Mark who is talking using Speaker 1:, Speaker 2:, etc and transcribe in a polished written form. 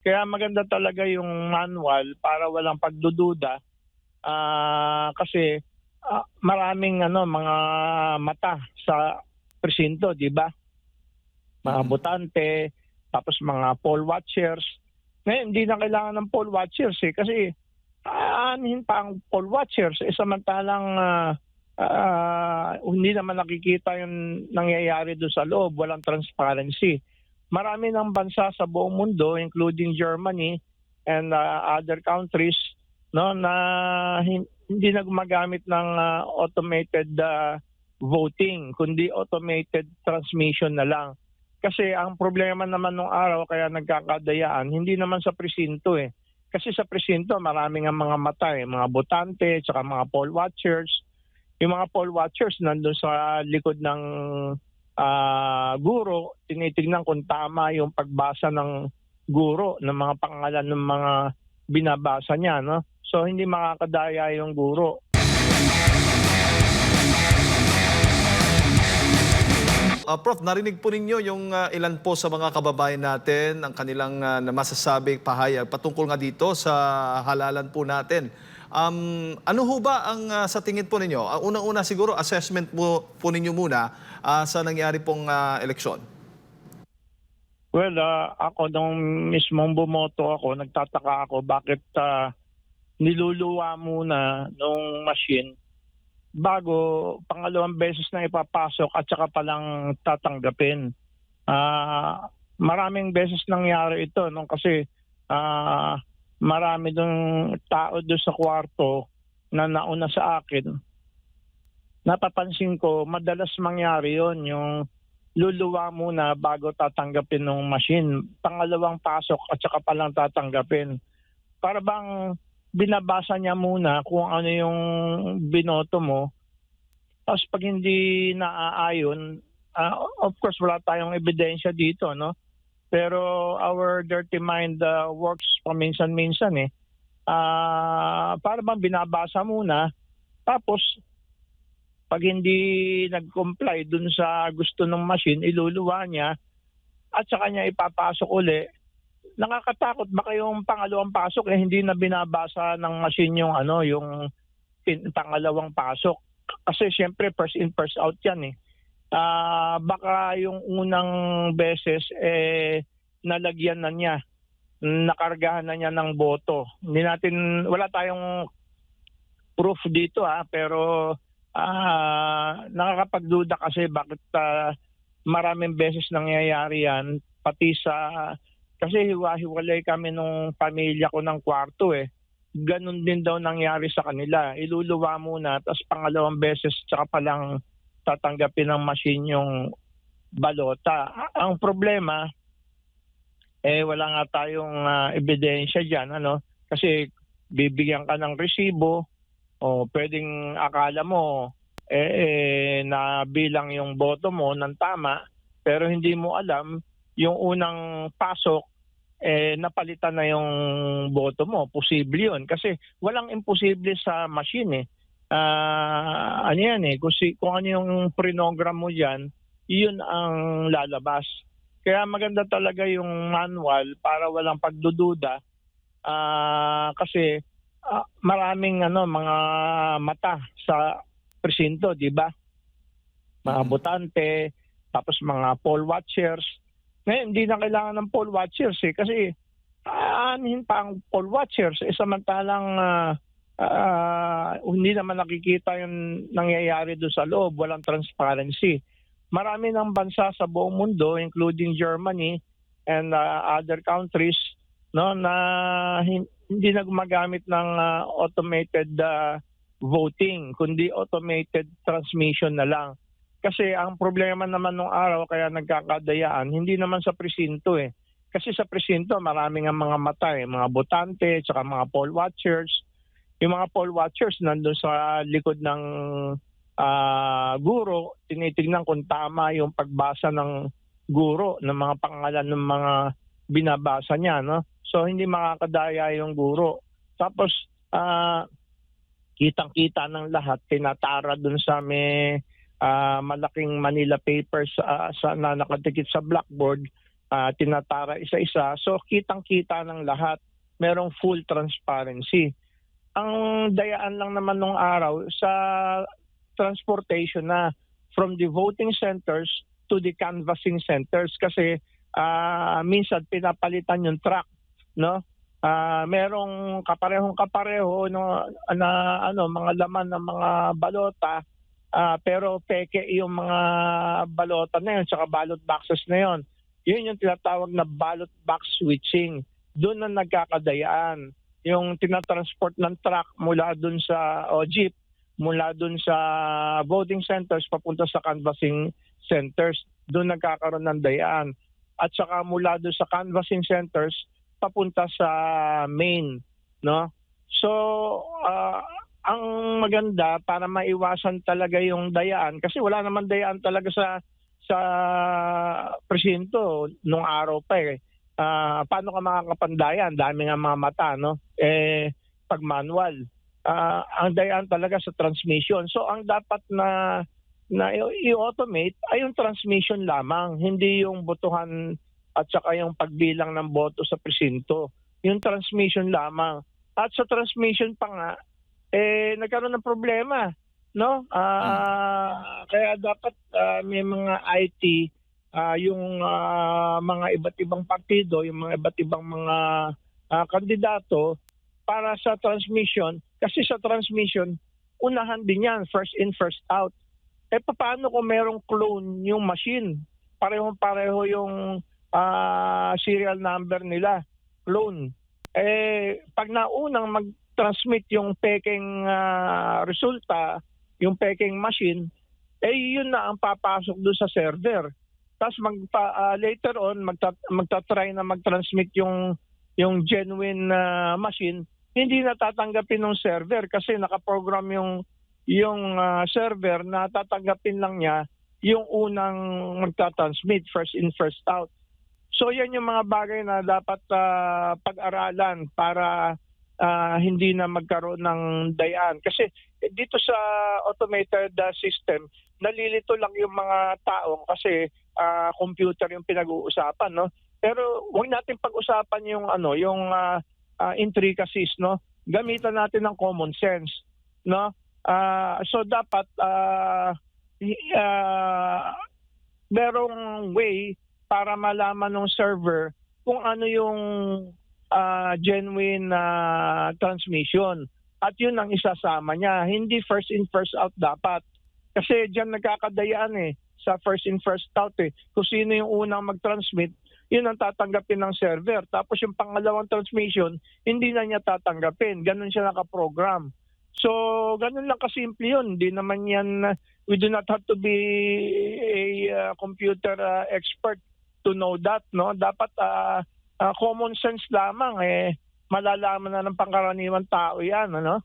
Speaker 1: Kaya maganda talaga yung manual para walang pagdududa, kasi maraming mga mata sa presinto, 'di ba? Mga
Speaker 2: Mm.
Speaker 1: botante, tapos mga poll watchers. Ngayon hindi na kailangan ng poll watchers, kasi aanhin pa ang poll watchers, samantalang hindi naman nakikita yung nangyayari do'n sa loob, walang transparency. Marami ng bansa sa buong mundo including Germany and other countries, 'no, na hindi na gumagamit ng automated voting, kundi automated transmission na lang. Kasi ang problema naman nung araw kaya nagkakadayaan, hindi naman sa presinto, Kasi sa presinto maraming ang mga mata, mga botante, tsaka mga poll watchers. Yung mga poll watchers nandun sa likod ng guro, tinitignan kung tama yung pagbasa ng guro ng mga pangalan ng mga binabasa niya, no? So hindi makakadaya yung guro.
Speaker 2: Prof, narinig po ninyo yung ilan po sa mga kababayan natin ang kanilang na masasabing pahayag patungkol nga dito sa halalan po natin. Ano ho ba ang sa tingin po ninyo? Unang-una siguro assessment po ninyo muna sa nangyari pong eleksyon.
Speaker 1: Well, ako nung mismong bumoto ako, nagtataka ako bakit niluluwa muna nung machine bago pangalawang beses na ipapasok at saka palang tatanggapin. Maraming beses nangyari ito nung kasi marami dong tao doon sa kwarto na nauna sa akin. Napapansin ko madalas mangyari yon, yung luluwa muna bago tatanggapin ng machine. Pangalawang pasok at saka palang tatanggapin. Para bang binabasa niya muna kung ano yung binoto mo. Tapos pag hindi naaayon, of course wala tayong ebidensya dito, no? Pero our dirty mind works paminsan-minsan, para bang binabasa muna, tapos pag hindi nag-comply dun sa gusto ng machine, iluluwa niya at saka niya ipapasok uli. Nakakatakot, baka yung pangalawang pasok hindi na binabasa ng machine yung yung pangalawang pasok. Kasi siyempre first in first out 'yan. Baka yung unang beses nalagyan na niya, nakargahan na niya ng boto. Wala tayong proof dito, pero nakakapagduda kasi bakit maraming beses nangyayari 'yan, pati kasi hiwa-hiwalay kami nung pamilya ko ng kwarto, Ganun din daw nangyari sa kanila. Iluluwa muna, tapos pangalawang beses tsaka palang tatanggapin ng machine yung balota. Ang problema, wala nga tayong ebidensya dyan, Kasi bibigyan ka ng resibo, o pwedeng akala mo, na bilang yung boto mo ng tama, pero hindi mo alam, yung unang pasok, napalitan na yung boto mo. Posible yun. Kasi walang imposible sa machine, ano yan, kung ano yung prinogram mo dyan, yun ang lalabas. Kaya maganda talaga yung manual para walang pagdududa, kasi maraming mga mata sa presinto, di ba? Mga botante, tapos mga poll watchers. Ngayon, hindi na kailangan ng poll watchers, kasi aanhin pa ang poll watchers, samantalang hindi naman nakikita yung nangyayari doon sa loob, walang transparency. Marami ng bansa sa buong mundo, including Germany and other countries, no, na hindi na gumagamit ng automated voting, kundi automated transmission na lang. Kasi ang problema naman nung araw kaya nagkakadayaan, hindi naman sa presinto, Kasi sa presinto maraming ang mga mata, mga botante, tsaka mga poll watchers. Yung mga poll watchers nandun sa likod ng guro, tinitignan kung tama yung pagbasa ng guro ng mga pangalan ng mga binabasa niya, no? So hindi makakadaya yung guro. Tapos kitang-kita ng lahat, tinatara dun sa may malaking Manila papers na nakadikit sa blackboard tinatara isa-isa. So kitang-kita ng lahat. Merong full transparency. Ang dayaan lang naman nung araw sa transportation na from the voting centers to the canvassing centers kasi minsan pinapalitan yung truck, no? Merong kaparehong-kapareho no, na mga laman ng mga balota, pero peke yung mga balota na yun tsaka ballot boxes na yun. Yun yung tinatawag na ballot box switching. Doon na nagkakadayaan. Yung tinatransport ng truck mula doon sa jeep, mula doon sa voting centers papunta sa canvassing centers, doon nagkakaroon ng dayaan. At saka mula doon sa canvassing centers papunta sa main, no? So ang maganda para maiwasan talaga yung dayaan kasi wala naman dayaan talaga sa presinto nung araw pa eh. Paano ka makakapandayan? Dami nga mga mata, no? Pag manual. Ang dayaan talaga sa transmission. So ang dapat na i-automate ay yung transmission lamang, hindi yung botohan at saka yung pagbilang ng boto sa presinto. Yung transmission lamang. At sa transmission pa nga, nagkaroon ng problema, no? Kaya dapat may mga IT, yung mga iba't ibang partido, yung mga iba't ibang mga kandidato para sa transmission. Kasi sa transmission, unahan din yan, first in, first out. Paano kung merong clone yung machine? Parehong-pareho yung serial number nila, clone. Pag naunang mag-transmit yung peking resulta, yung peking machine, yun na ang papasok doon sa server. Tapos later on, magta-try na mag-transmit yung genuine machine, hindi na tatanggapin ng server kasi nakaprogram yung server na tatanggapin lang niya yung unang magta-transmit, first in, first out. So yan yung mga bagay na dapat pag-aralan para hindi na magkaroon ng dayaan. Kasi dito sa automated system, nalilito lang yung mga tao kasi computer yung pinag-uusapan, no? Pero huwag natin pag-usapan yung yung intricacies, no? Gamitan natin ng common sense, no? So dapat merong way para malaman ng server kung ano yung genuine transmission. At yun ang isasama niya. Hindi first in, first out dapat. Kasi diyan nagkakadayaan sa first in, first out Kung sino yung unang mag-transmit, yun ang tatanggapin ng server. Tapos yung pangalawang transmission, hindi na niya tatanggapin. Ganun siya nakaprogram. So, ganun lang kasimple yun. Hindi naman yan, we do not have to be a computer expert to know that, no? Dapat common sense lamang malalaman na ng pangkaraniwan tao yan, ano?